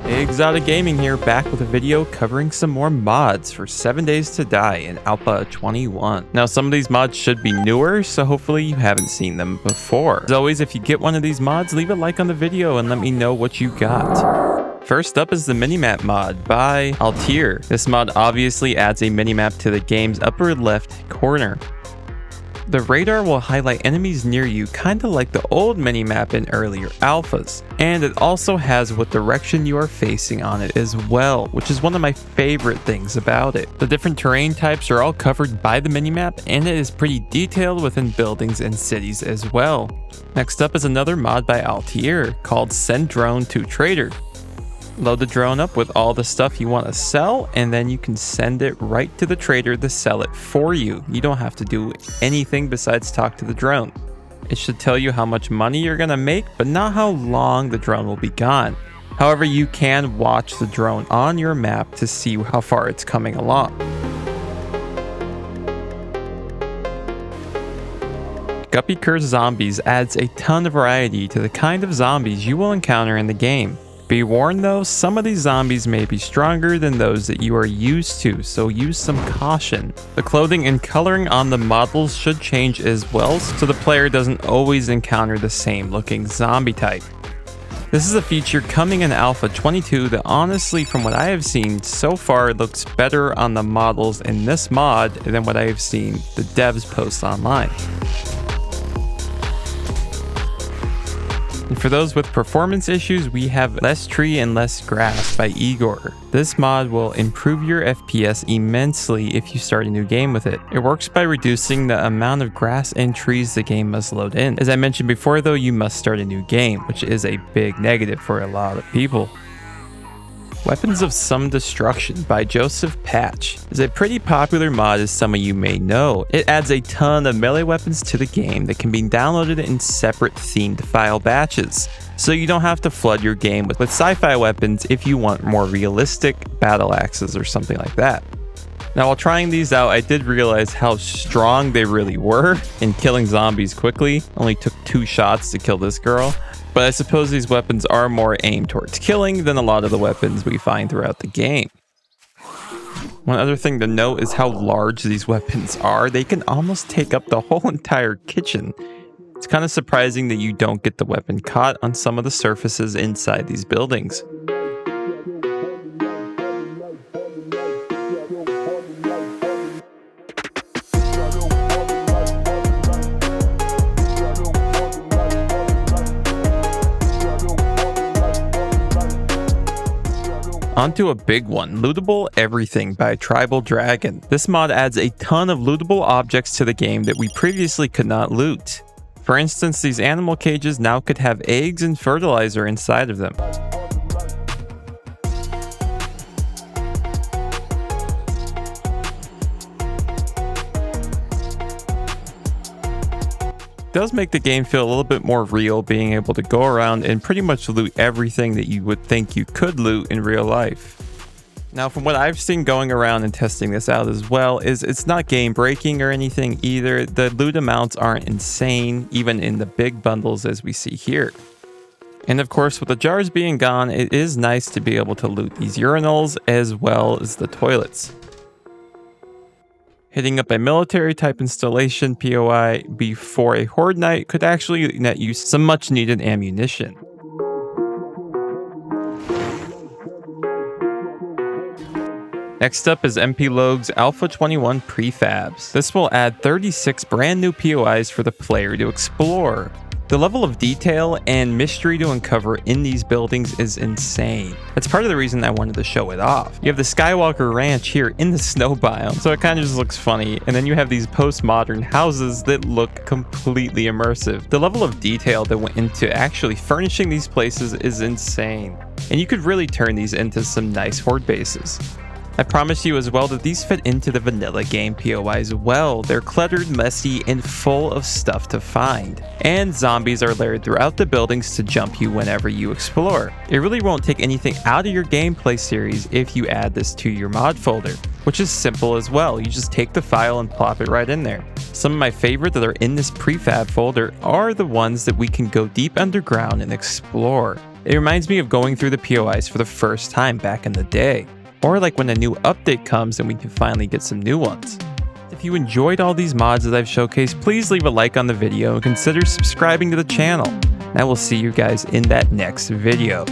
Exotic Gaming here, back with a video covering some more mods for 7 Days to Die in Alpha 21. Now, some of these mods should be newer, so hopefully you haven't seen them before. As always, if you get one of these mods, leave a like on the video and let me know what you got. First up is the Minimap mod by Altair. This mod obviously adds a minimap to the game's upper left corner. The radar will highlight enemies near you, kinda like the old minimap in earlier alphas. And it also has what direction you are facing on it as well, which is one of my favorite things about it. The different terrain types are all covered by the minimap, and it is pretty detailed within buildings and cities as well. Next up is another mod by Altair called Send Drone to Trader. Load the drone up with all the stuff you want to sell, and then you can send it right to the trader to sell it for you. You don't have to do anything besides talk to the drone. It should tell you how much money you're going to make, but not how long the drone will be gone. However, you can watch the drone on your map to see how far it's coming along. Guppy Curse Zombies adds a ton of variety to the kind of zombies you will encounter in the game. Be warned though, some of these zombies may be stronger than those that you are used to, so use some caution. The clothing and coloring on the models should change as well, so the player doesn't always encounter the same looking zombie type. This is a feature coming in Alpha 22 that honestly, from what I have seen so far, looks better on the models in this mod than what I have seen the devs post online. And for those with performance issues, we have Less Tree and Less Grass by Igor. This mod will improve your FPS immensely if you start a new game with it. It works by reducing the amount of grass and trees the game must load in. As I mentioned before though, you must start a new game, which is a big negative for a lot of people. Weapons of Some Destruction by Joseph Patch is a pretty popular mod, as some of you may know. It adds a ton of melee weapons to the game that can be downloaded in separate themed file batches, so you don't have to flood your game with sci-fi weapons if you want more realistic battle axes or something like that. Now, while trying these out, I did realize how strong they really were in killing zombies quickly. Only took 2 shots to kill this girl. But I suppose these weapons are more aimed towards killing than a lot of the weapons we find throughout the game. One other thing to note is how large these weapons are. They can almost take up the whole entire kitchen. It's kind of surprising that you don't get the weapon caught on some of the surfaces inside these buildings. Onto a big one, Lootable Everything by Tribal Dragon. This mod adds a ton of lootable objects to the game that we previously could not loot. For instance, these animal cages now could have eggs and fertilizer inside of them. It does make the game feel a little bit more real, being able to go around and pretty much loot everything that you would think you could loot in real life. Now, from what I've seen going around and testing this out as well, is it's not game breaking or anything either. The loot amounts aren't insane, even in the big bundles as we see here. And of course, with the jars being gone, it is nice to be able to loot these urinals as well as the toilets. Hitting up a military type installation POI before a horde night could actually net you some much needed ammunition. Next up is MP Logue's Alpha 21 Prefabs. This will add 36 brand new POIs for the player to explore. The level of detail and mystery to uncover in these buildings is insane. That's part of the reason I wanted to show it off. You have the Skywalker Ranch here in the snow biome, so it kind of just looks funny, and then you have these postmodern houses that look completely immersive. The level of detail that went into actually furnishing these places is insane, and you could really turn these into some nice horde bases. I promise you as well that these fit into the vanilla game POIs well. They're cluttered, messy, and full of stuff to find. And zombies are layered throughout the buildings to jump you whenever you explore. It really won't take anything out of your gameplay series if you add this to your mod folder, which is simple as well. You just take the file and plop it right in there. Some of my favorite that are in this prefab folder are the ones that we can go deep underground and explore. It reminds me of going through the POIs for the first time back in the day, or like when a new update comes and we can finally get some new ones. If you enjoyed all these mods that I've showcased, please leave a like on the video and consider subscribing to the channel. And I will see you guys in that next video.